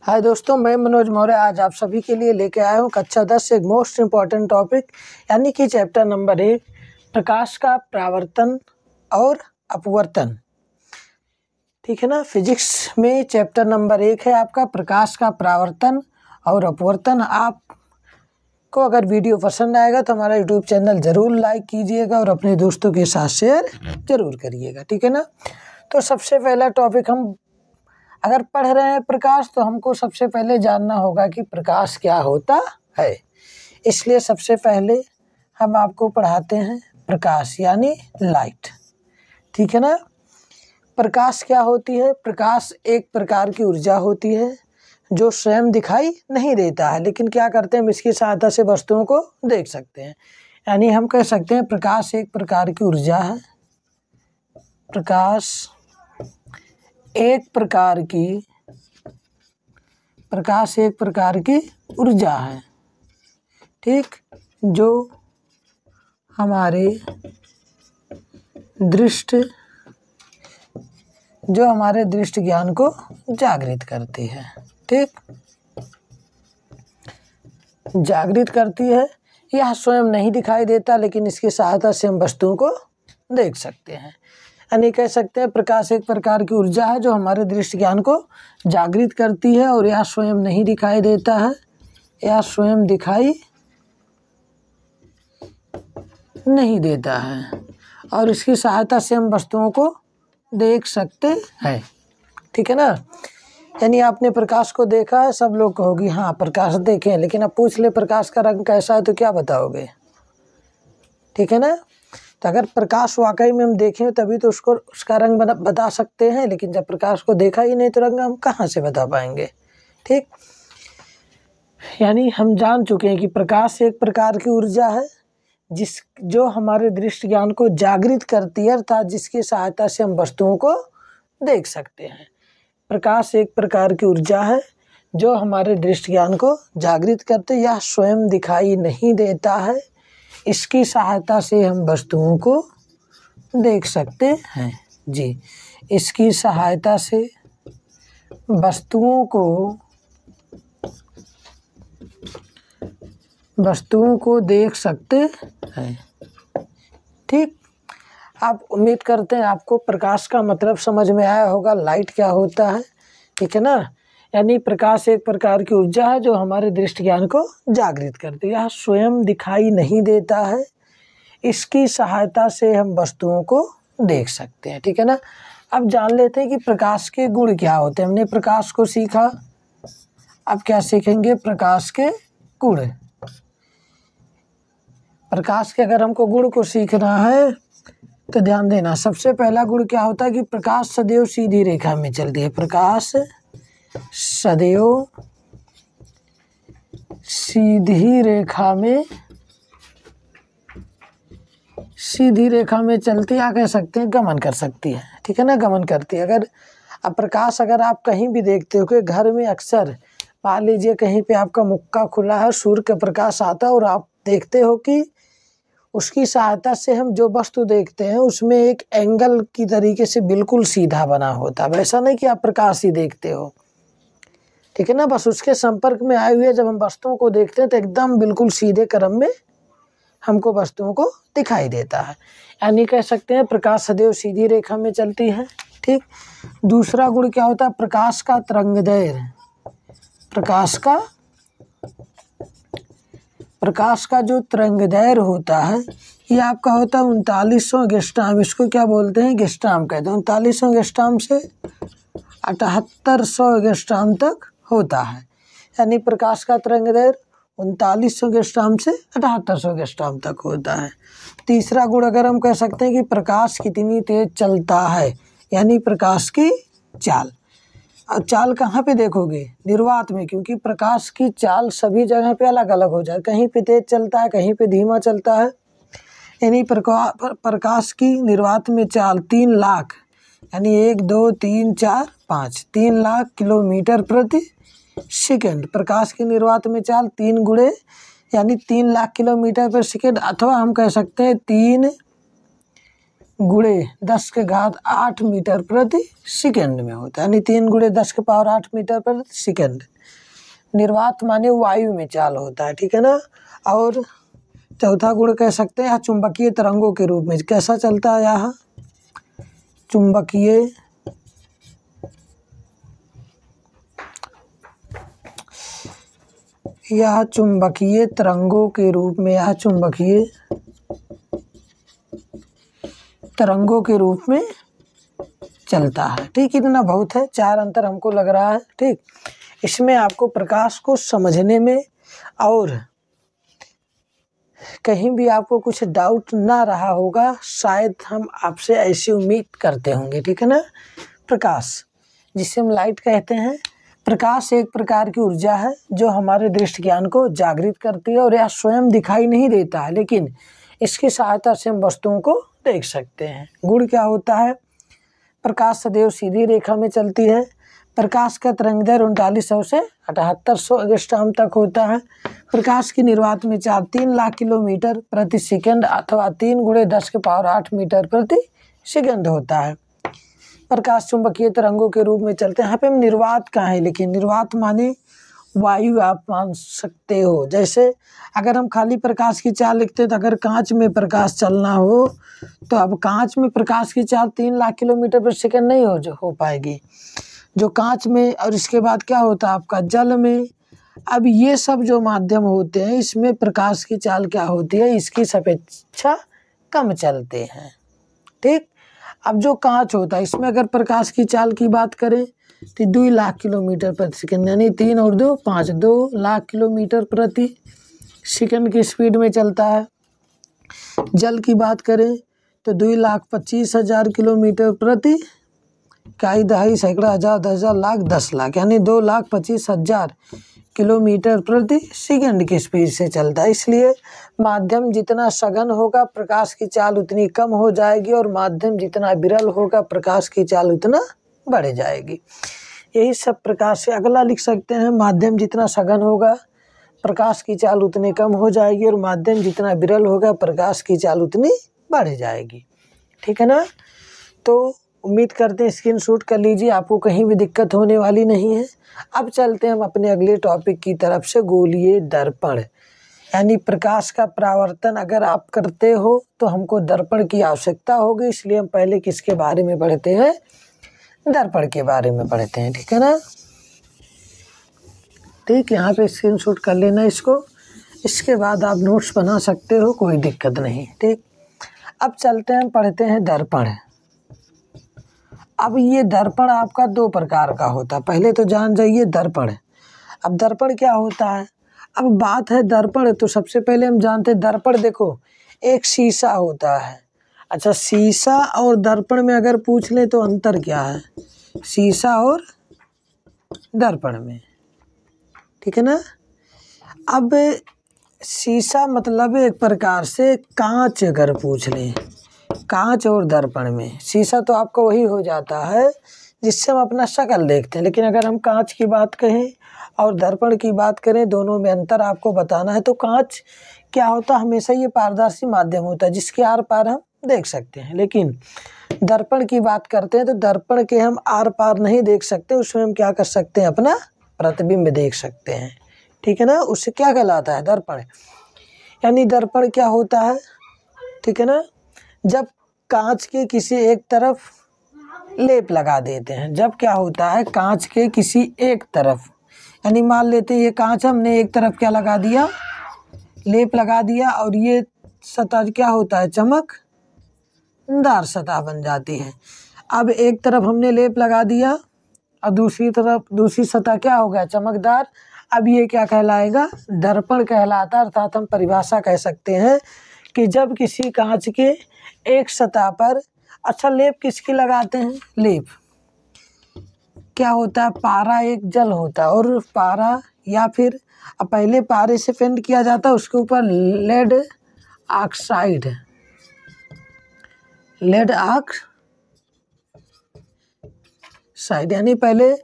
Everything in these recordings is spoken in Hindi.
हाय दोस्तों, मैं मनोज मौर्य आज आप सभी के लिए लेके आया हूँ कक्षा 10 से एक मोस्ट इम्पॉर्टेंट टॉपिक यानी कि चैप्टर नंबर 1 प्रकाश का परावर्तन और अपवर्तन। ठीक है ना। फिजिक्स में चैप्टर नंबर 1 है आपका प्रकाश का परावर्तन और अपवर्तन। आपको अगर वीडियो पसंद आएगा तो हमारा यूट्यूब चैनल ज़रूर लाइक कीजिएगा और अपने दोस्तों के साथ शेयर ज़रूर करिएगा। ठीक है ना। तो सबसे पहला टॉपिक, हम अगर पढ़ रहे हैं प्रकाश तो हमको सबसे पहले जानना होगा कि प्रकाश क्या होता है। इसलिए सबसे पहले हम आपको पढ़ाते हैं प्रकाश यानी लाइट। ठीक है ना। प्रकाश क्या होती है? प्रकाश एक प्रकार की ऊर्जा होती है जो स्वयं दिखाई नहीं देता है, लेकिन क्या करते हैं, हम इसकी सहायता से वस्तुओं को देख सकते हैं। यानी हम कह सकते हैं प्रकाश एक प्रकार की ऊर्जा है। प्रकाश एक प्रकार की ऊर्जा है, ठीक, जो हमारे दृष्ट ज्ञान को जागृत करती है। ठीक, जागृत करती है। यह स्वयं नहीं दिखाई देता, लेकिन इसकी सहायता से हम वस्तुओं को देख सकते हैं। यानी कह सकते हैं प्रकाश एक प्रकार की ऊर्जा है जो हमारे दृष्टि ज्ञान को जागृत करती है और यह स्वयं नहीं दिखाई देता है, यह स्वयं दिखाई नहीं देता है और इसकी सहायता से हम वस्तुओं को देख सकते हैं। ठीक है ना। यानी आपने प्रकाश को देखा है, सब लोग कहोगी हाँ प्रकाश देखे हैं, लेकिन अब पूछ ले प्रकाश का रंग कैसा है तो क्या बताओगे? ठीक है ना। तो अगर प्रकाश वाकई में हम देखें तभी तो उसका रंग बता सकते हैं, लेकिन जब प्रकाश को देखा ही नहीं तो रंग हम कहाँ से बता पाएंगे? ठीक, यानी हम जान चुके हैं कि प्रकाश एक प्रकार की ऊर्जा है जो हमारे दृष्टि ज्ञान को जागृत करती है, अर्थात जिसकी सहायता से हम वस्तुओं को देख सकते हैं। प्रकाश एक प्रकार की ऊर्जा है जो हमारे दृष्टि ज्ञान को जागृत करते, यह स्वयं दिखाई नहीं देता है, इसकी सहायता से हम वस्तुओं को देख सकते हैं। जी, इसकी सहायता से वस्तुओं को देख सकते हैं। ठीक, आप उम्मीद करते हैं आपको प्रकाश का मतलब समझ में आया होगा, लाइट क्या होता है। ठीक है ना। यानी प्रकाश एक प्रकार की ऊर्जा है जो हमारे दृष्टि ज्ञान को जागृत करती है, यह स्वयं दिखाई नहीं देता है, इसकी सहायता से हम वस्तुओं को देख सकते हैं। ठीक है ना। अब जान लेते हैं कि प्रकाश के गुण क्या होते हैं। हमने प्रकाश को सीखा, अब क्या सीखेंगे? प्रकाश के गुण। प्रकाश के अगर हमको गुण को सीखना है तो ध्यान देना, सबसे पहला गुण क्या होता है कि प्रकाश सदैव सीधी रेखा में चलती है। प्रकाश सदैव सीधी रेखा में चलती है, कह सकते हैं गमन कर सकती है। ठीक है ना, गमन करती है। अगर प्रकाश अगर आप कहीं भी देखते हो कि घर में अक्सर मान लीजिए कहीं पे आपका मुक्का खुला है, सूर्य का प्रकाश आता है और आप देखते हो कि उसकी सहायता से हम जो वस्तु देखते हैं उसमें एक एंगल की तरीके से बिल्कुल सीधा बना होता है। वैसा नहीं कि आप प्रकाश ही देखते हो। ठीक है ना। बस उसके संपर्क में आए हुए जब हम वस्तुओं को देखते हैं तो एकदम बिल्कुल सीधे क्रम में हमको वस्तुओं को दिखाई देता है। यानी कह सकते हैं प्रकाश सदैव सीधी रेखा में चलती है। ठीक, दूसरा गुण क्या होता है? प्रकाश का तरंगदैर्घ्य। प्रकाश का जो तरंगदैर्घ्य होता है ये आपका होता है 3900 एंगस्ट्रॉम। इसको क्या बोलते हैं? एंगस्ट्रॉम कहते हैं। 3900 एंगस्ट्रॉम से 7800 एंगस्ट्रॉम तक होता है। यानी प्रकाश का तरंगदैर्घ्य 3900 एंगस्ट्रॉम से 7800 एंगस्ट्रॉम तक होता है। तीसरा गुण अगर हम कह सकते हैं कि प्रकाश कितनी तेज चलता है, यानी प्रकाश की चाल। और चाल कहाँ पे देखोगे? निर्वात में, क्योंकि प्रकाश की चाल सभी जगह पे अलग अलग हो जाए, कहीं पे तेज चलता है, कहीं पे धीमा चलता है। यानी प्रकाश की निर्वात में चाल 3 लाख, यानी 1 2 3 4 5 3 लाख किलोमीटर प्रति सेकंड। प्रकाश की निर्वात में चाल 3 गुणे यानी 3 लाख किलोमीटर पर सेकंड, अथवा हम कह सकते हैं 3 गुणे 10 के घात 8 मीटर प्रति सेकंड में होता है, यानी 3 गुणे 10 के पावर 8 मीटर प्रति सेकंड। निर्वात माने वायु में चाल होता है, ठीक है ना। और चौथा गुण कह सकते हैं चुंबकीय तरंगों के रूप में। कैसा चलता है यहाँ, चुंबकीय यह चुंबकीय तरंगों के रूप में, यह चुंबकीय तरंगों के रूप में चलता है। ठीक, इतना बहुत है, 4 अंतर हमको लग रहा है। ठीक, इसमें आपको प्रकाश को समझने में और कहीं भी आपको कुछ डाउट ना रहा होगा, शायद हम आपसे ऐसी उम्मीद करते होंगे। ठीक है ना। प्रकाश, जिसे हम लाइट कहते हैं, प्रकाश एक प्रकार की ऊर्जा है जो हमारे दृष्टि ज्ञान को जागृत करती है और यह स्वयं दिखाई नहीं देता है, लेकिन इसकी सहायता से हम वस्तुओं को देख सकते हैं। गुण क्या होता है, प्रकाश सदैव सीधी रेखा में चलती है। प्रकाश का तरंगदैर्घ्य 3900 से 7800 एंगस्ट्रॉम तक होता है। प्रकाश की निर्वात में चाल 3 लाख किलोमीटर प्रति सेकंड अथवा 3 गुणे 10 के पावर 8 मीटर प्रति सेकंड होता है। प्रकाश चुंबकीय तरंगों के रूप में चलते हैं। यहाँ पे हम निर्वात का है, लेकिन निर्वात माने वायु आप मान सकते हो। जैसे अगर हम खाली प्रकाश की चाल लिखते हैं तो अगर कांच में प्रकाश चलना हो तो अब कांच में प्रकाश की चाल 3 लाख किलोमीटर पर सेकंड नहीं हो पाएगी, जो कांच में। और इसके बाद क्या होता है आपका जल में। अब ये सब जो माध्यम होते हैं इसमें प्रकाश की चाल क्या होती है, इसकी सापेक्षा कम चलते हैं। ठीक, अब जो कांच होता है इसमें अगर प्रकाश की चाल की बात करें तो 2 लाख किलोमीटर प्रति सेकंड, यानी 3 और 2 5, 2 लाख किलोमीटर प्रति सेकंड की स्पीड में चलता है। जल की बात करें तो 2,25,000 किलोमीटर प्रति इकाई, दहाई, सैकड़ा, हजार, 10,000, लाख, 10 लाख, यानी 2,25,000 किलोमीटर प्रति सेकंड की स्पीड से चलता है। इसलिए माध्यम जितना सघन होगा प्रकाश की चाल उतनी कम हो जाएगी, और माध्यम जितना विरल होगा प्रकाश की चाल उतना बढ़ जाएगी। यही सब प्रकाश से अगला लिख सकते हैं, माध्यम जितना सघन होगा प्रकाश की चाल उतनी कम हो जाएगी, और माध्यम जितना विरल होगा प्रकाश की चाल उतनी बढ़ जाएगी। ठीक है ना। तो उम्मीद करते हैं स्क्रीनशॉट कर लीजिए, आपको कहीं भी दिक्कत होने वाली नहीं है। अब चलते हैं हम अपने अगले टॉपिक की तरफ से, गोलीय दर्पण, यानी प्रकाश का परावर्तन अगर आप करते हो तो हमको दर्पण की आवश्यकता होगी। इसलिए हम पहले किसके बारे में पढ़ते हैं, दर्पण के बारे में पढ़ते हैं। ठीक है ना। ठीक, यहाँ पे स्क्रीनशॉट कर लेना इसको, इसके बाद आप नोट्स बना सकते हो, कोई दिक्कत नहीं। ठीक, अब चलते हैं पढ़ते हैं दर्पण। अब ये दर्पण आपका 2 प्रकार का होता है, पहले तो जान जाइए दर्पण। अब दर्पण क्या होता है, अब बात है दर्पण तो सबसे पहले हम जानते हैं दर्पण, देखो एक शीशा होता है। अच्छा, शीशा और दर्पण में अगर पूछ ले तो अंतर क्या है, शीशा और दर्पण में। ठीक है ना। अब शीशा मतलब एक प्रकार से कांच, अगर पूछ लें कांच और दर्पण में, शीशा तो आपका वही हो जाता है जिससे हम अपना शक्ल देखते हैं, लेकिन अगर हम कांच की बात कहें और दर्पण की बात करें, दोनों में अंतर आपको बताना है। तो कांच क्या होता है, हमेशा ये पारदर्शी माध्यम होता है जिसके आर पार हम देख सकते हैं, लेकिन दर्पण की बात करते हैं तो दर्पण के हम आर पार नहीं देख सकते, उसमें हम क्या कर सकते हैं, अपना प्रतिबिंब देख सकते हैं। ठीक है ना। उससे क्या कहलाता है, दर्पण। यानी दर्पण क्या होता है, ठीक है ना, जब कांच के किसी एक तरफ लेप लगा देते हैं, जब क्या होता है कांच के किसी एक तरफ, यानी मान लेते हैं ये कांच हमने एक तरफ क्या लगा दिया, लेप लगा दिया, और ये सतह क्या होता है, चमकदार सतह बन जाती है। अब एक तरफ हमने लेप लगा दिया और दूसरी तरफ दूसरी सतह क्या हो गया, चमकदार। अब ये क्या कहलाएगा, दर्पण कहलाता है। अर्थात हम परिभाषा कह सकते हैं कि जब किसी कांच के एक सतह पर, अच्छा लेप किसकी लगाते हैं, लेप क्या होता है, पारा एक जल होता है, और पारा या फिर पहले पारे से पेंट किया जाता है, उसके ऊपर लेड ऑक्साइड, यानी पहले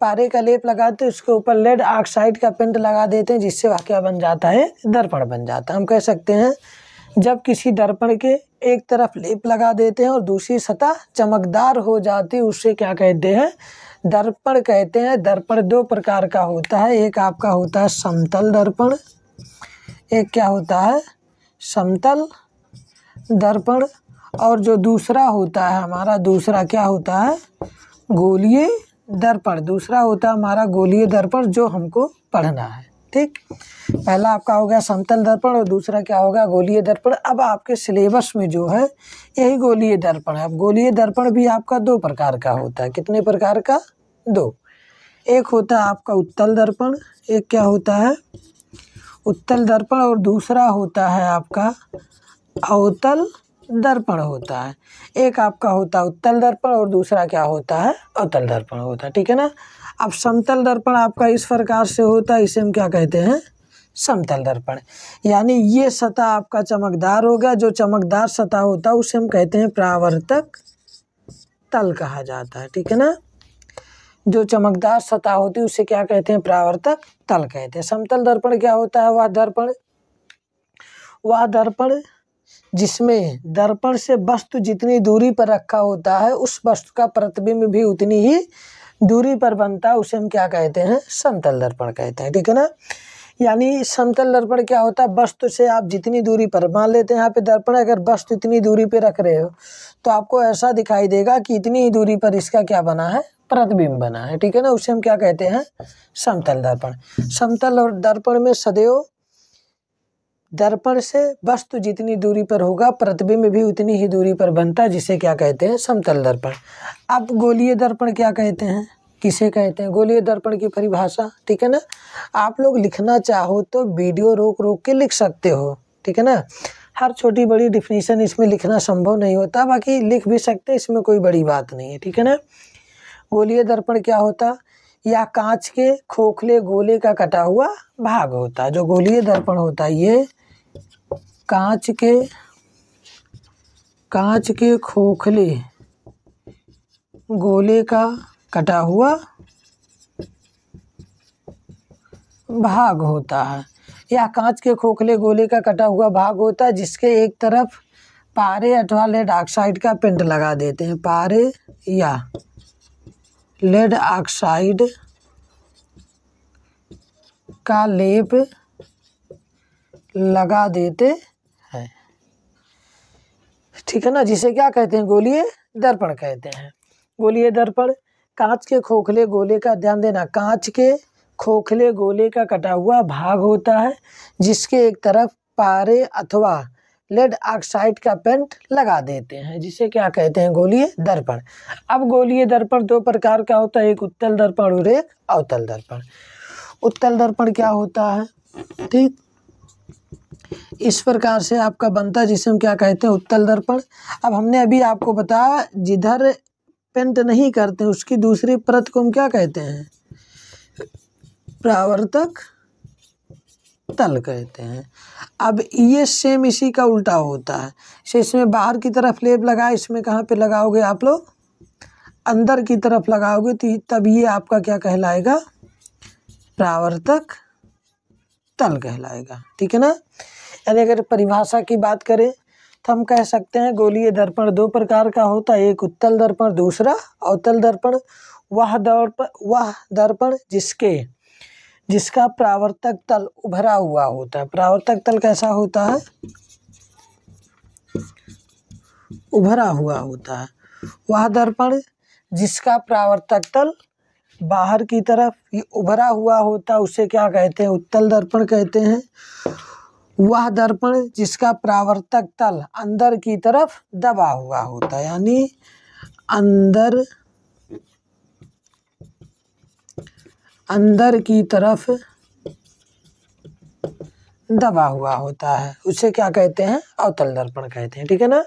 पारे का लेप लगाते हैं, उसके ऊपर लेड ऑक्साइड का पेंट लगा देते हैं, जिससे वह क्या बन जाता है, दर्पण बन जाता है। हम कह सकते हैं जब किसी दर्पण के एक तरफ लेप लगा देते हैं और दूसरी सतह चमकदार हो जाती है उससे क्या कहते हैं, दर्पण कहते हैं। दर्पण दो प्रकार का होता है, एक आपका होता है समतल दर्पण, एक क्या होता है समतल दर्पण, और जो दूसरा होता है हमारा, दूसरा क्या होता है गोलीय दर्पण। दूसरा होता है हमारा गोलीय दर्पण जो हमको पढ़ना है। ठीक, पहला आपका हो गया समतल दर्पण और दूसरा क्या होगा गोलीय दर्पण। अब आपके सिलेबस में जो है यही गोलीय दर्पण है। अब गोलीय दर्पण भी आपका दो प्रकार का होता है। कितने प्रकार का, दो। एक होता है आपका उत्तल दर्पण, एक क्या होता है उत्तल दर्पण, और दूसरा होता है आपका अवतल दर्पण होता है। एक आपका होता है उत्तल दर्पण और दूसरा क्या होता है अवतल दर्पण होता है। ठीक है ना। अब समतल दर्पण आपका इस प्रकार से होता है, इसे हम क्या कहते हैं समतल दर्पण। यानी ये सतह आपका चमकदार होगा, जो चमकदार सतह होता है उसे हम कहते हैं परावर्तक तल कहा जाता है। ठीक है ना। जो चमकदार सतह होती है उसे क्या कहते हैं परावर्तक तल कहते हैं। समतल दर्पण क्या होता है, वह दर्पण जिसमें दर्पण से वस्तु जितनी दूरी पर रखा होता है उस वस्तु का प्रतिबिंब भी उतनी ही दूरी पर बनता है, उसे हम क्या कहते हैं समतल दर्पण कहते हैं। ठीक है ना। यानी समतल दर्पण क्या होता है, वस्तु से आप जितनी दूरी पर, मान लेते हैं यहाँ पे दर्पण अगर वस्तु इतनी दूरी पे रख रहे हो तो आपको ऐसा दिखाई देगा कि इतनी ही दूरी पर इसका क्या बना है प्रतिबिंब बना है। ठीक है ना। उसे हम क्या कहते हैं समतल दर्पण। समतल और दर्पण में सदैव दर्पण से वस्तु जितनी दूरी पर होगा प्रतिबिंब भी उतनी ही दूरी पर बनता है, जिसे क्या कहते हैं समतल दर्पण। अब गोलीय दर्पण क्या कहते हैं, किसे कहते हैं गोलीय दर्पण की परिभाषा। ठीक है ना। आप लोग लिखना चाहो तो वीडियो रोक रोक के लिख सकते हो। ठीक है ना। हर छोटी बड़ी डिफिनीशन इसमें लिखना संभव नहीं होता, बाकी लिख भी सकते, इसमें कोई बड़ी बात नहीं है। ठीक है ना। गोलीय दर्पण क्या होता, या कांच के खोखले गोले का कटा हुआ भाग होता है। जो गोलीय दर्पण होता है ये कांच के खोखले गोले का कटा हुआ भाग होता है, या कांच के खोखले गोले का कटा हुआ भाग होता है जिसके एक तरफ पारे अथवा लेड ऑक्साइड का पेंट लगा देते हैं। पारे या लेड ऑक्साइड का लेप लगा देते हैं। ठीक है ना। जिसे क्या कहते हैं गोलीय दर्पण कहते हैं। गोलीय दर्पण कांच के खोखले गोले का, ध्यान देना, कांच के खोखले गोले का कटा हुआ भाग होता है जिसके एक तरफ पारे अथवा लेड ऑक्साइड का पेंट लगा देते हैं, जिसे क्या कहते हैं गोलीय दर्पण। अब गोलीय दर्पण दो प्रकार का होता है, एक उत्तल दर्पण और एक अवतल दर्पण। उत्तल दर्पण क्या होता है, ठीक इस प्रकार से आपका बनता है, जिसे हम क्या कहते हैं उत्तल दर्पण। अब हमने अभी आपको बताया जिधर पेंट नहीं करते उसकी दूसरी परत को हम क्या कहते हैं परावर्तक तल कहते हैं। अब ये सेम इसी का उल्टा होता है, इसमें बाहर की तरफ लेप लगाए, इसमें कहाँ पे लगाओगे आप लोग अंदर की तरफ लगाओगे, तो तब ये आपका क्या कहलाएगा परावर्तक तल कहलाएगा। ठीक है ना। यानी अगर परिभाषा की बात करें तो हम कह सकते हैं गोलीय दर्पण दो प्रकार का होता है, एक उत्तल दर्पण दूसरा अवतल दर्पण। वह दर्पण जिसका परावर्तक तल उभरा हुआ होता है। परावर्तक तल कैसा होता है, उभरा हुआ होता है। वह दर्पण जिसका परावर्तक तल बाहर की तरफ ये उभरा हुआ होता है उसे क्या कहते हैं उत्तल दर्पण कहते हैं। वह दर्पण जिसका परावर्तक तल अंदर की तरफ दबा हुआ होता है, यानी अंदर की तरफ दबा हुआ होता है, उसे क्या कहते हैं अवतल दर्पण कहते हैं। ठीक है ना।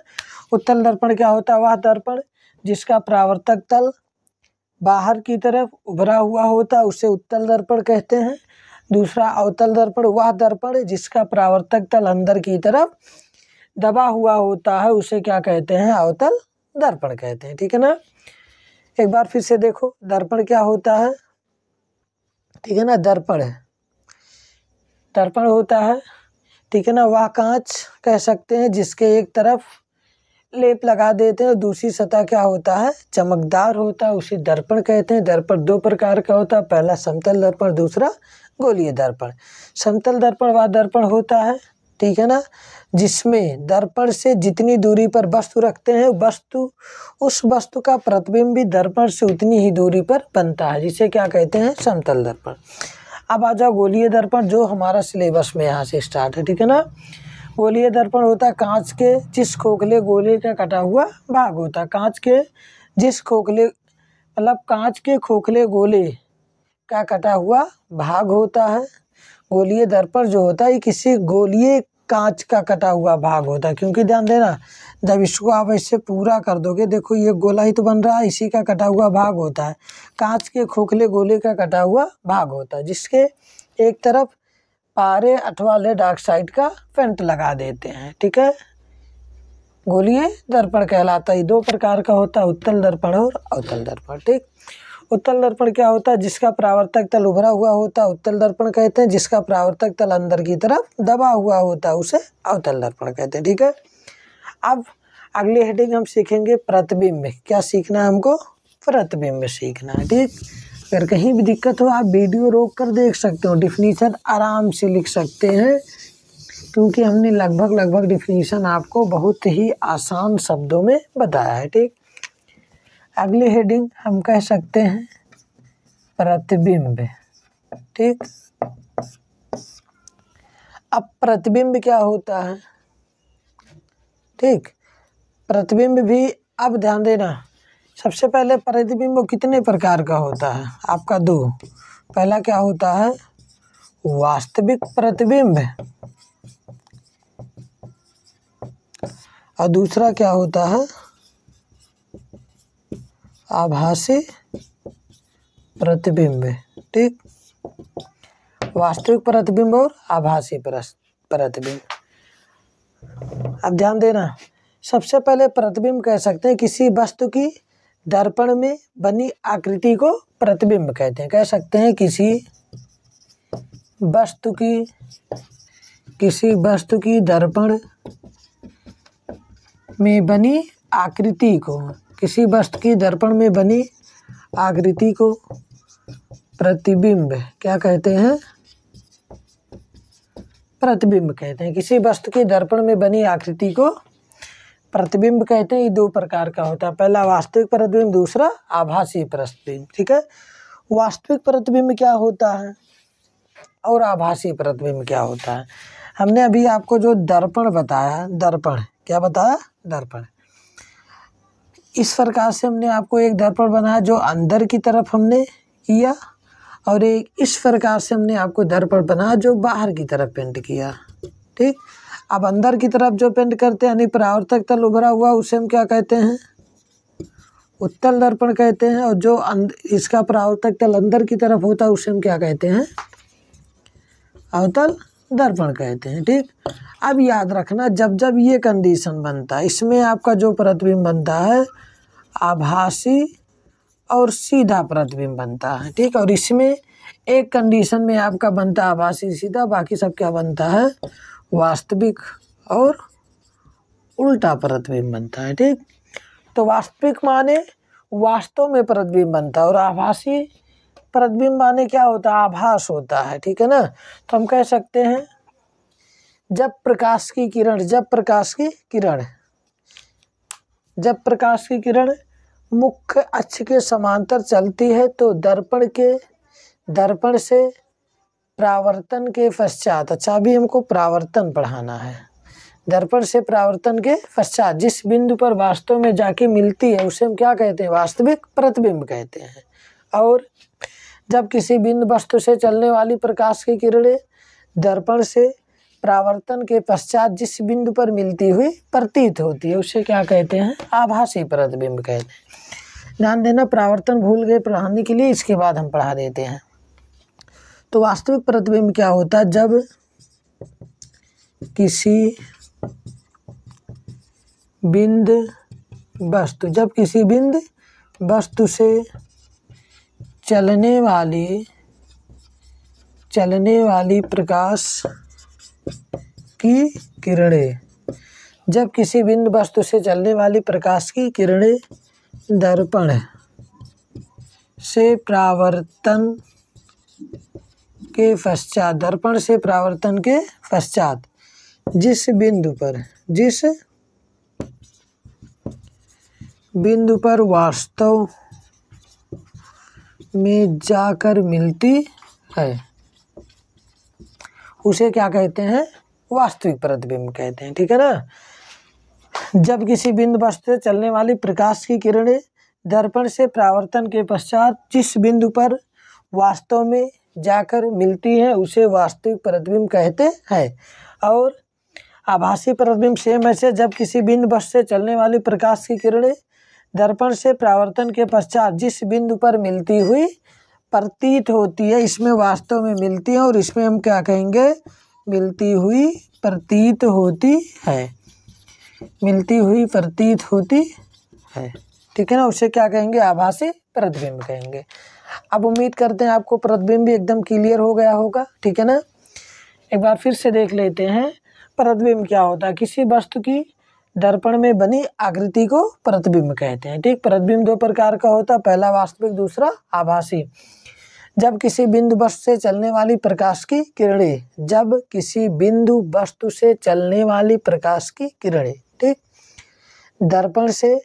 उत्तल दर्पण क्या होता है, वह दर्पण जिसका परावर्तक तल बाहर की तरफ उभरा हुआ होता है उसे उत्तल दर्पण कहते हैं। दूसरा अवतल दर्पण वह दर्पण जिसका परावर्तक तल अंदर की तरफ दबा हुआ होता है उसे क्या कहते हैं अवतल दर्पण कहते हैं। ठीक है ना। एक बार फिर से देखो दर्पण क्या होता है। ठीक है ना। दर्पण होता है, ठीक है ना। वह कांच कह सकते हैं जिसके एक तरफ लेप लगा देते हैं और दूसरी सतह क्या होता है, चमकदार होता है, उसे दर्पण कहते हैं। दर्पण दो प्रकार का होता है, पहला समतल दर्पण, दूसरा गोलीय दर्पण। समतल दर्पण वह दर्पण होता है, ठीक है ना, जिसमें दर्पण से जितनी दूरी पर वस्तु रखते हैं उस वस्तु का प्रतिबिंब भी दर्पण से उतनी ही दूरी पर बनता है, जिसे क्या कहते हैं, समतल दर्पण। अब आ जाओ गोलीय दर्पण, जो हमारा सिलेबस में यहाँ से स्टार्ट है, ठीक है ना। गोलीय दर्पण होता है कांच के जिस खोखले गोले का कटा हुआ भाग होता है। कांच के जिस खोखले मतलब कांच के खोखले गोले का कटा हुआ भाग होता है। गोलीय दर्पण जो होता है किसी गोलीय कांच का कटा हुआ भाग होता है, क्योंकि ध्यान देना जब इसको आप ऐसे पूरा कर दोगे, देखो ये गोला ही तो बन रहा है, इसी का कटा हुआ भाग होता है। कांच के खोखले गोले का कटा हुआ भाग होता है, जिसके एक तरफ पारे अथवा लेड ऑक्साइड का पेंट लगा देते हैं, ठीक है। गोलीय दर्पण कहलाता है। दो प्रकार का होता है, उत्तल दर्पण और अवतल दर्पण, ठीक। उत्तल दर्पण क्या होता है, जिसका परावर्तक तल उभरा हुआ होता है, उत्तल दर्पण कहते हैं। जिसका परावर्तक तल अंदर की तरफ दबा हुआ होता है, उसे अवतल दर्पण कहते हैं, ठीक है। अब अगली हेडिंग हम सीखेंगे प्रतिबिंब। क्या सीखना है हमको, प्रतिबिंब सीखना है, ठीक। अगर कहीं भी दिक्कत हो आप वीडियो रोक कर देख सकते हो, डिफिनीशन आराम से लिख सकते हैं, क्योंकि हमने लगभग डिफिनीशन आपको बहुत ही आसान शब्दों में बताया है, ठीक। अगली हेडिंग हम कह सकते हैं प्रतिबिंब, ठीक। अब प्रतिबिंब क्या होता है, ठीक। प्रतिबिंब भी, अब ध्यान देना, सबसे पहले प्रतिबिंब कितने प्रकार का होता है, आपका दो। पहला क्या होता है, वास्तविक प्रतिबिंब, और दूसरा क्या होता है, आभासी प्रतिबिंब, ठीक। वास्तविक प्रतिबिंब और आभासी प्रतिबिंब। अब ध्यान देना, सबसे पहले प्रतिबिंब कह सकते हैं किसी वस्तु की दर्पण में बनी आकृति को प्रतिबिंब कहते हैं। कह सकते हैं किसी वस्तु की दर्पण में बनी आकृति को, किसी वस्तु की दर्पण में बनी आकृति को प्रतिबिंब क्या कहते हैं, प्रतिबिंब कहते हैं। किसी वस्तु की दर्पण में बनी आकृति को प्रतिबिंब कहते हैं। ये दो प्रकार का होता है, पहला वास्तविक प्रतिबिंब, दूसरा आभासी प्रतिबिंब, ठीक है। वास्तविक प्रतिबिंब क्या होता है और आभासी प्रतिबिंब क्या होता है, हमने अभी आपको जो दर्पण बताया, दर्पण क्या बताया, दर्पण, इस प्रकार से हमने आपको एक दर्पण बनाया जो अंदर की तरफ हमने किया, और एक इस प्रकार से हमने आपको दर्पण बनाया जो बाहर की तरफ पेंट किया, ठीक। अब अंदर की तरफ जो पेंट करते हैं यानी परावर्तक तल उभरा हुआ, उसे हम क्या कहते हैं, उत्तल दर्पण कहते हैं। और जो इसका परावर्तक तल अंदर की तरफ होता है उसे हम क्या कहते हैं, अवतल दर्पण कहते हैं, ठीक। अब याद रखना, जब जब ये कंडीशन बनता है, इसमें आपका जो प्रतिबिंब बनता है आभासी और सीधा प्रतिबिंब बनता है, ठीक। और इसमें एक कंडीशन में आपका बनता है आभासी सीधा, बाकी सब क्या बनता है, वास्तविक और उल्टा प्रतिबिंब बनता है, ठीक। तो वास्तविक माने वास्तव में प्रतिबिंब बनता है, और आभासी प्रतिबिंब माने क्या होता है, आभास होता है, ठीक है ना। तो हम कह सकते हैं जब प्रकाश की किरण मुख्य अक्ष के समांतर चलती है तो दर्पण से परावर्तन के पश्चात, अच्छा अभी हमको परावर्तन पढ़ाना है, दर्पण से परावर्तन के पश्चात जिस बिंदु पर वास्तव में जाके मिलती है उसे हम क्या कहते हैं, वास्तविक प्रतिबिंब कहते हैं। और जब किसी बिंदु वस्तु से चलने वाली प्रकाश की किरणें दर्पण से परावर्तन के पश्चात जिस बिंदु पर मिलती हुई प्रतीत होती है उसे क्या कहते हैं, आभासी प्रतिबिंब कहते हैं। ध्यान देना, परावर्तन भूल गए पढ़ाने के लिए, इसके बाद हम पढ़ा देते हैं। तो वास्तविक प्रतिबिंब क्या होता है, जब किसी बिंदु वस्तु से चलने वाली प्रकाश की किरणें, जब किसी बिंदु वस्तु से चलने वाली प्रकाश की किरणें दर्पण से परावर्तन के पश्चात, दर्पण से परावर्तन के पश्चात जिस बिंदु पर वास्तव में जाकर मिलती है उसे क्या कहते हैं? वास्तविक प्रतिबिंब कहते हैं। ठीक है ना। जब किसी बिंदु वस्तु से चलने वाली प्रकाश की किरणें दर्पण से परावर्तन के पश्चात जिस बिंदु पर वास्तव में जाकर मिलती है उसे वास्तविक प्रतिबिंब कहते हैं। और आभासी प्रतिबिंब सेम ऐसे, जब किसी बिंदु वस्तु से चलने वाली प्रकाश की किरणें दर्पण से परावर्तन के पश्चात जिस बिंदु पर मिलती हुई प्रतीत होती है, इसमें वास्तव में मिलती है और इसमें हम क्या कहेंगे? मिलती हुई प्रतीत होती है, मिलती हुई प्रतीत होती है। ठीक है ना। उसे क्या कहेंगे? आभासी प्रतिबिंब कहेंगे। अब उम्मीद करते हैं आपको प्रतिबिंब भी एकदम क्लियर हो गया होगा। ठीक है ना। एक बार फिर से देख लेते हैं प्रतिबिंब क्या होता है। किसी वस्तु की दर्पण में बनी आकृति को प्रतिबिंब कहते हैं। ठीक। प्रतिबिंब दो प्रकार का होता है, पहला वास्तविक, दूसरा आभासी। जब किसी बिंदु वस्तु से चलने वाली प्रकाश की किरणें, जब किसी बिंदु वस्तु से चलने वाली प्रकाश की किरणें, ठीक, दर्पण से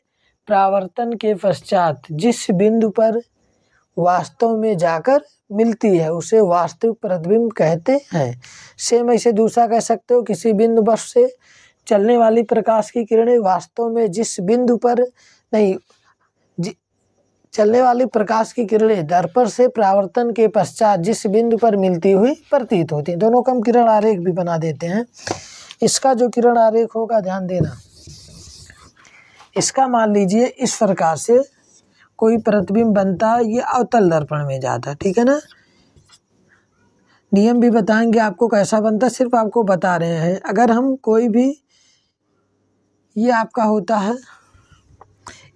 परावर्तन के पश्चात जिस बिंदु पर वास्तव में जाकर मिलती है उसे वास्तविक प्रतिबिंब कहते हैं। सेम ऐसे दूसरा कह सकते हो, किसी बिंदु वस्तु से चलने वाली प्रकाश की किरणें वास्तव में जिस बिंदु पर चलने वाली प्रकाश की किरणें दर्पण से परावर्तन के पश्चात जिस बिंदु पर मिलती हुई प्रतीत होती हैं। दोनों का हम किरण आरेख भी बना देते हैं। इसका जो किरण आरेख होगा ध्यान देना, इसका मान लीजिए इस प्रकार से कोई प्रतिबिंब बनता है, ये अवतल दर्पण में जाता है। ठीक है ना। नियम भी बताएंगे आपको कैसा बनता है, सिर्फ आपको बता रहे हैं। अगर हम कोई भी, ये आपका होता है,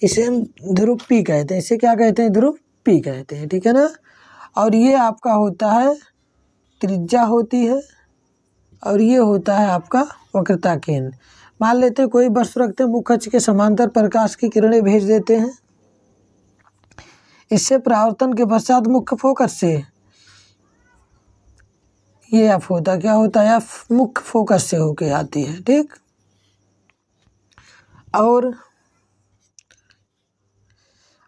इसे हम ध्रुव P कहते हैं। इसे क्या कहते हैं? ध्रुव P कहते हैं। ठीक है ना। और ये आपका होता है त्रिज्या होती है, और ये होता है आपका वक्रता केंद्र। मान लेते हैं कोई वस्तु रखते हैं, मुख्य अक्ष के समांतर प्रकाश की किरणें भेज देते हैं, इससे परावर्तन के पश्चात मुख्य फोकस से, ये एफ होता, क्या होता है? एफ मुख्य फोकस से होके आती है। ठीक। और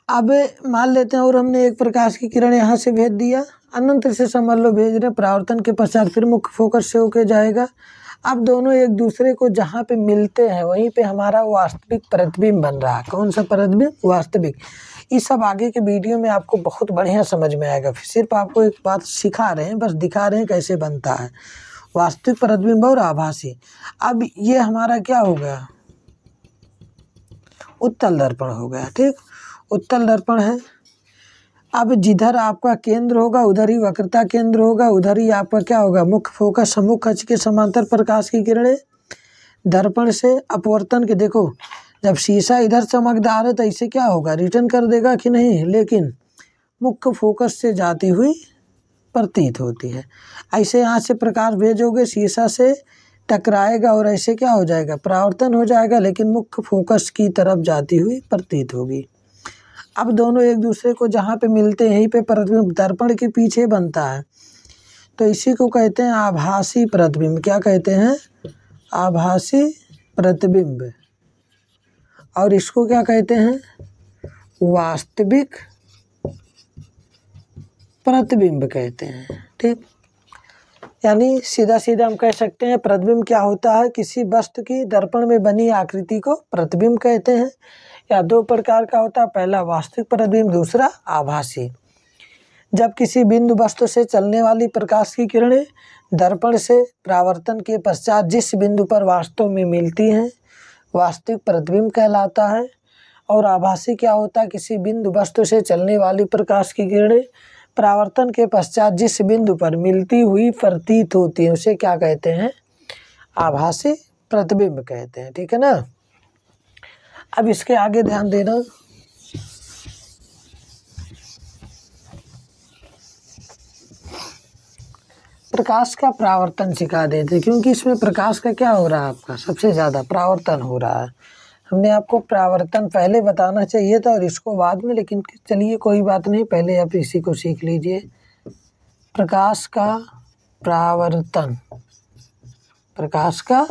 अब मान लेते हैं और हमने एक प्रकाश की किरण यहाँ से भेज दिया, अनंत से समझ लो भेज रहे, परावर्तन के पश्चात फिर मुख्य फोकस से होके जाएगा। अब दोनों एक दूसरे को जहाँ पे मिलते हैं वहीं पे हमारा वास्तविक प्रतिबिंब बन रहा है। कौन सा प्रतिबिंब? वास्तविक। ये सब आगे के वीडियो में आपको बहुत बढ़िया समझ में आएगा। सिर्फ आपको एक बात सिखा रहे हैं, बस दिखा रहे हैं कैसे बनता है वास्तविक प्रतिबिंब और आभासी। अब ये हमारा क्या हो गया? उत्तल दर्पण हो गया। ठीक। उत्तल दर्पण है। अब जिधर आपका केंद्र होगा उधर ही वक्रता केंद्र होगा, उधर ही आपका क्या होगा? मुख्य फोकस। मुख्य अक्ष के समांतर प्रकाश की किरणें दर्पण से अपवर्तन के, देखो जब शीशा इधर चमकदार है तो ऐसे क्या होगा? रिटर्न कर देगा कि नहीं, लेकिन मुख्य फोकस से जाती हुई प्रतीत होती है। ऐसे यहाँ से प्रकाश भेजोगे, शीशा से टकराएगा और ऐसे क्या हो जाएगा? परावर्तन हो जाएगा, लेकिन मुख्य फोकस की तरफ जाती हुई प्रतीत होगी। अब दोनों एक दूसरे को जहाँ पे मिलते हैं यहीं पे प्रतिबिंब दर्पण के पीछे बनता है, तो इसी को कहते हैं आभासी प्रतिबिंब। क्या कहते हैं? आभासी प्रतिबिंब। और इसको क्या कहते हैं? वास्तविक प्रतिबिंब कहते हैं। ठीक। यानी सीधा सीधा हम कह सकते हैं प्रतिबिंब क्या होता है? किसी वस्तु की दर्पण में बनी आकृति को प्रतिबिंब कहते हैं। या दो प्रकार का होता है, पहला वास्तविक प्रतिबिंब, दूसरा आभासी। जब किसी बिंदु वस्तु से चलने वाली प्रकाश की किरणें दर्पण से परावर्तन के पश्चात जिस बिंदु पर वास्तव में मिलती हैं वास्तविक प्रतिबिंब कहलाता है। और आभासी क्या होता है? किसी बिंदु वस्तु से चलने वाली प्रकाश की किरणें परावर्तन के पश्चात जिस बिंदु पर मिलती हुई प्रतीत होती है उसे क्या कहते हैं? आभासी प्रतिबिंब कहते हैं। ठीक है ना। अब इसके आगे ध्यान देना, प्रकाश का परावर्तन सिखा देते, क्योंकि इसमें प्रकाश का क्या हो रहा है, आपका सबसे ज़्यादा परावर्तन हो रहा है। हमने आपको परावर्तन पहले बताना चाहिए था और इसको बाद में, लेकिन चलिए कोई बात नहीं, पहले आप इसी को सीख लीजिए। प्रकाश का परावर्तन, प्रकाश का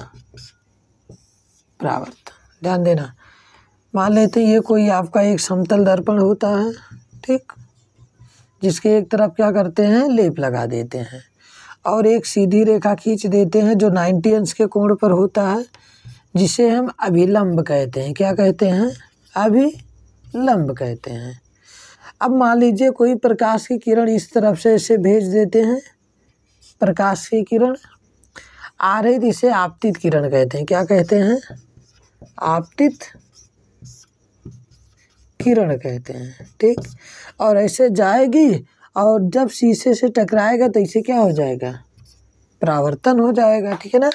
परावर्तन, ध्यान देना। मान लेते हैं ये कोई आपका एक समतल दर्पण होता है, ठीक, जिसके एक तरफ क्या करते हैं, लेप लगा देते हैं और एक सीधी रेखा खींच देते हैं जो 90 अंश के कोण पर होता है, जिसे हम अभिलंब कहते हैं। क्या कहते हैं, अभिलंब कहते हैं। अब मान लीजिए कोई प्रकाश की किरण इस तरफ से ऐसे भेज देते हैं, प्रकाश की किरण आ रही थी, इसे आपतित किरण कहते हैं। क्या कहते हैं, आपतित किरण कहते हैं, ठीक। और ऐसे जाएगी और जब शीशे से टकराएगा तो इसे क्या हो जाएगा, परावर्तन हो जाएगा, ठीक है ना।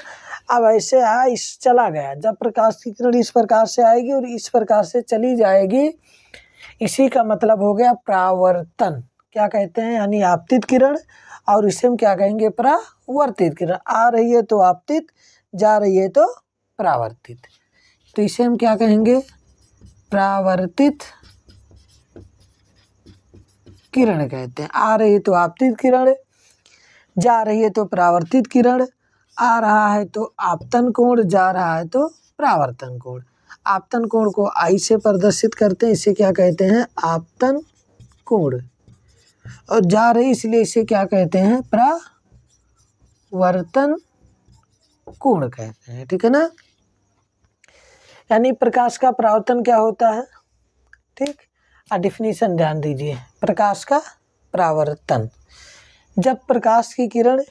अब ऐसे इस चला गया, जब प्रकाश की किरण इस प्रकार से आएगी और इस प्रकार से चली जाएगी, इसी का मतलब हो गया परावर्तन। क्या कहते हैं, यानी आपतित किरण, और इसे हम क्या कहेंगे, परावर्तित किरण। आ रही है तो आपतित, जा रही है तो परावर्तित, तो इसे हम क्या कहेंगे, परावर्तित किरण कहते हैं। आ रही है तो आपतित किरण, जा रही है तो परावर्तित किरण, आ रहा है तो आपतन कोण, जा रहा है तो परावर्तन कोण। आपतन कोण को आई से प्रदर्शित करते हैं, इसे क्या कहते हैं, आपतन कोण, और जा रही इसलिए इसे क्या कहते हैं, परावर्तन कोण कहते हैं, ठीक है ना। यानी प्रकाश का परावर्तन क्या होता है, ठीक। डिफिनीशन ध्यान दीजिए, प्रकाश का परावर्तन, जब प्रकाश की किरण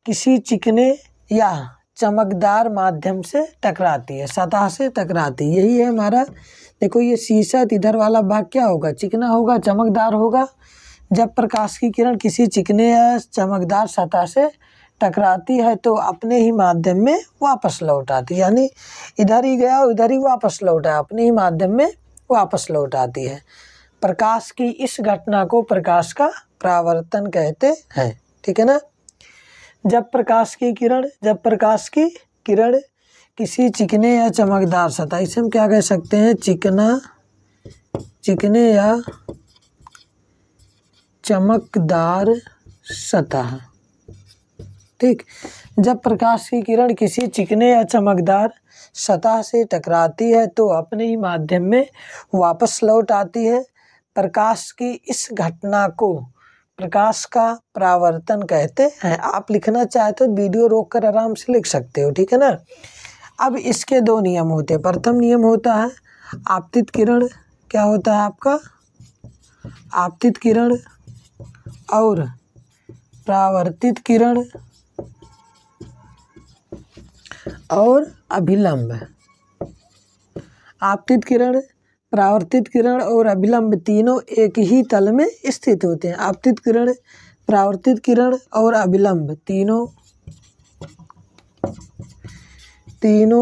किसी चिकने या चमकदार माध्यम से टकराती है, सतह से टकराती, यही है हमारा। देखो ये शीशा, इधर वाला भाग क्या होगा, चिकना होगा, चमकदार होगा। जब प्रकाश की किरण किसी चिकने या चमकदार सतह से टकराती है तो अपने ही माध्यम में वापस लौट आती है, यानी इधर ही गया उधर ही वापस लौटा, अपने ही माध्यम में वापस लौट आती है। प्रकाश की इस घटना को प्रकाश का परावर्तन कहते हैं, ठीक है ना। जब प्रकाश की किरण किसी चिकने या चमकदार सतह, इसे हम क्या कह सकते हैं, चिकने या चमकदार सतह, ठीक। जब प्रकाश की किरण किसी चिकने या चमकदार सतह से टकराती है तो अपने ही माध्यम में वापस लौट आती है। प्रकाश की इस घटना को प्रकाश का परावर्तन कहते हैं। आप लिखना चाहते हो वीडियो रोककर आराम से लिख सकते हो, ठीक है ना। अब इसके दो नियम होते हैं। प्रथम नियम होता है आपतित किरण, क्या होता है आपका, आपतित किरण और परावर्तित किरण और अभिलंब। आपतित किरण, परावर्तित किरण और अभिलंब तीनों एक ही तल में स्थित होते हैं। आपतित किरण, परावर्तित किरण और अभिलंब तीनों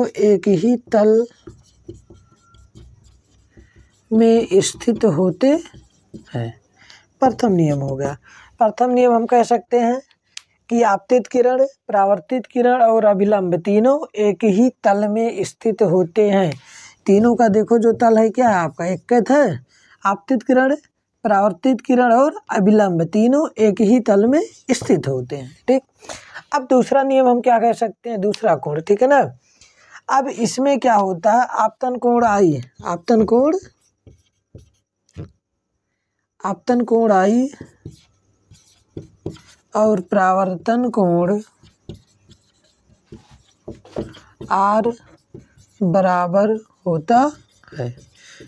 एक ही तल में स्थित होते हैं। प्रथम नियम हो गया। प्रथम नियम हम कह सकते हैं कि आपतित किरण, परावर्तित किरण और अभिलंब तीनों एक ही तल में स्थित होते हैं। तीनों का देखो जो तल है क्या है आपका, एक है। आपतित किरण, परावर्तित किरण और अभिलंब तीनों एक ही तल में स्थित होते हैं, ठीक। अब दूसरा नियम हम क्या कह सकते हैं, दूसरा कोण, ठीक है ना। अब इसमें क्या होता है, आपतन कोण आई, आपतन कोण आई और परावर्तन कोण आर बराबर होता है।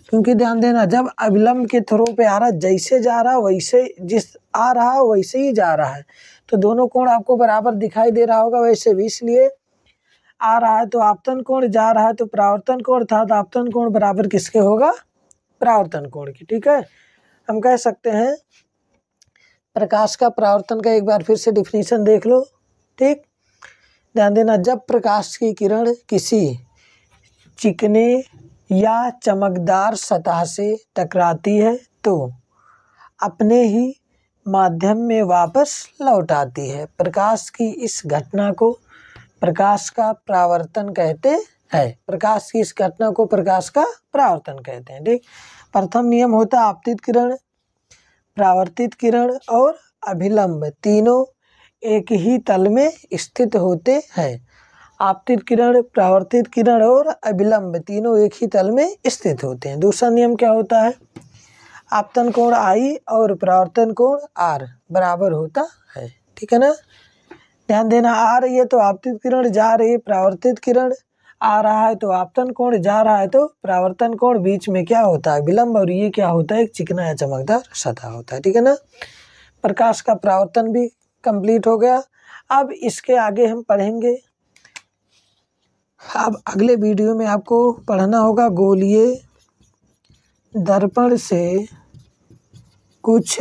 क्योंकि ध्यान देना, जब अभिलंब के थ्रो पे आ रहा, जैसे जा रहा वैसे, जिस आ रहा वैसे ही जा रहा है, तो दोनों कोण आपको बराबर दिखाई दे रहा होगा वैसे भी। इसलिए आ रहा है तो आपतन कोण, जा रहा है तो परावर्तन कोण था, तो आपतन कोण बराबर किसके होगा, परावर्तन कोण की, ठीक है। हम कह सकते हैं प्रकाश का परावर्तन का एक बार फिर से डिफिनीशन देख लो, ठीक। ध्यान देना, जब प्रकाश की किरण किसी चिकने या चमकदार सतह से टकराती है तो अपने ही माध्यम में वापस लौट आती है। प्रकाश की इस घटना को प्रकाश का परावर्तन कहते हैं। प्रकाश की इस घटना को प्रकाश का परावर्तन कहते हैं। ठीक, प्रथम नियम होता है आपतित किरण, परावर्तित किरण और अभिलंब तीनों एक ही तल में स्थित होते हैं। आपतित किरण, परावर्तित किरण और अभिलंब तीनों एक ही तल में स्थित होते हैं। दूसरा नियम क्या होता है? आपतन कोण I और परावर्तन कोण R बराबर होता है। ठीक है ना, ध्यान देना। आ रही है तो आपतित किरण, जा रही है परावर्तित किरण, आ रहा है तो आपतन कोण, जा रहा है तो परावर्तन कोण, बीच में क्या होता है? विलंब, और ये क्या होता है? एक चिकना या चमकदार सतह होता है। ठीक है ना, प्रकाश का परावर्तन भी कंप्लीट हो गया। अब इसके आगे हम पढ़ेंगे, अब अगले वीडियो में आपको पढ़ना होगा गोलीय दर्पण से कुछ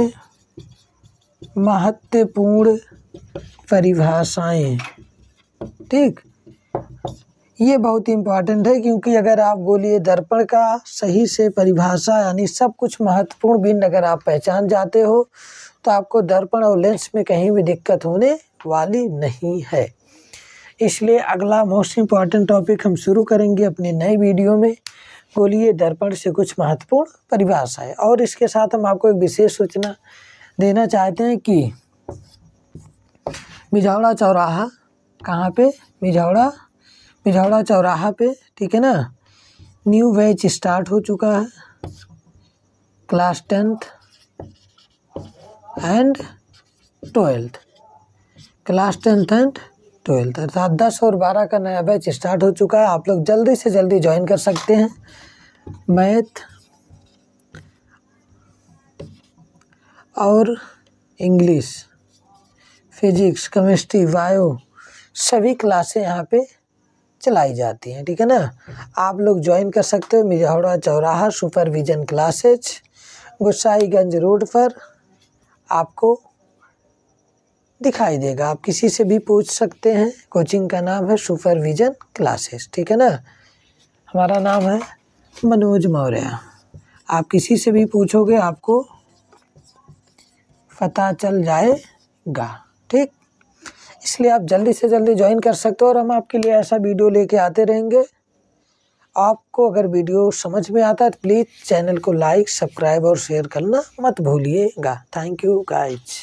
महत्वपूर्ण परिभाषाएं। ठीक, ये बहुत इम्पॉर्टेंट है, क्योंकि अगर आप गोलीय दर्पण का सही से परिभाषा यानी सब कुछ महत्वपूर्ण भिन्न अगर आप पहचान जाते हो तो आपको दर्पण और लेंस में कहीं भी दिक्कत होने वाली नहीं है। इसलिए अगला मोस्ट इम्पॉर्टेंट टॉपिक हम शुरू करेंगे अपने नए वीडियो में, गोलीय दर्पण से कुछ महत्वपूर्ण परिभाषाएं। और इसके साथ हम आपको एक विशेष सूचना देना चाहते हैं कि बिझौड़ा चौराहा, कहाँ पे? बिझौड़ा चौराहा पे, ठीक है ना, न्यू बैच स्टार्ट हो चुका है, class 10th and 12th, class 10th and 12th अर्थात 10 और 12 का नया बैच स्टार्ट हो चुका है। आप लोग जल्दी से जल्दी ज्वाइन कर सकते हैं। मैथ और इंग्लिश, फिजिक्स, केमिस्ट्री, बायो सभी क्लासें यहाँ पे चलाई जाती हैं। ठीक है ना, आप लोग ज्वाइन कर सकते हो। बिझौड़ा चौराहा सुपरविजन क्लासेज, गोसाईगंज रोड पर आपको दिखाई देगा। आप किसी से भी पूछ सकते हैं। कोचिंग का नाम है सुपरविजन क्लासेस। ठीक है ना, हमारा नाम है मनोज मौर्य। आप किसी से भी पूछोगे आपको पता चल जाएगा। ठीक, इसलिए आप जल्दी से जल्दी ज्वाइन कर सकते हो और हम आपके लिए ऐसा वीडियो लेके आते रहेंगे। आपको अगर वीडियो समझ में आता है तो प्लीज़ चैनल को लाइक, सब्सक्राइब और शेयर करना मत भूलिएगा। Thank you guys.